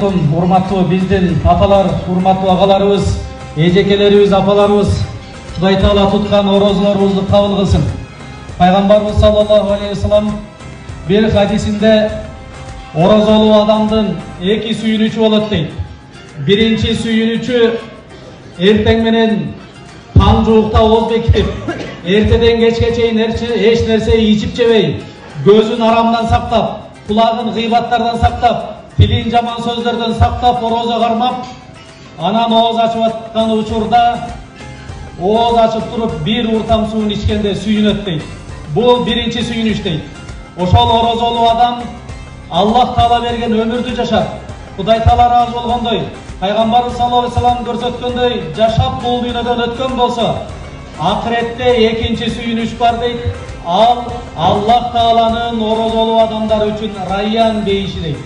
болсун, урматтуу биздин аталар, урматтуу агаларыбыз, эжекелерибиз, апаларыбыз, Кудай Таала туткан орозолорубузду кабыл кылсын. Пайгамбарыбыз саллаллаху алейхи вассалам bir hadisinde orozolu адамдын эки сүйүнүчү болот дейт. Биринчи сүйүнүчү эртең менен таң жуукта ооз бекитип, эртеден кечке чейин эч нерсе ичип жебей, көзүн арамдан сактап, кулагын гыйбаттардан сактап, тилин жаман сөздөрдөн сактап, орозо кармап, анан ооз ачып аткан учурда ооз ачып туруп бир уртам суун ичкенде сүйүнөт дейт. Бул биринчи сүйүнүч дейт. Ошол орозолуу адам Аллах Таала берген өмүрдү жашап, Кудай Таала разы болгондой, Пайгамбарыбыз саллаллаху алейхи вассалам көрсөткөндөй жашап бул дүйнөдөн өткөн болсо, акыретте экинчи сүйүнүч бар дейт. Ал Аллах Тааланын орозолуу адамдар үчүн райян бейиши дейт.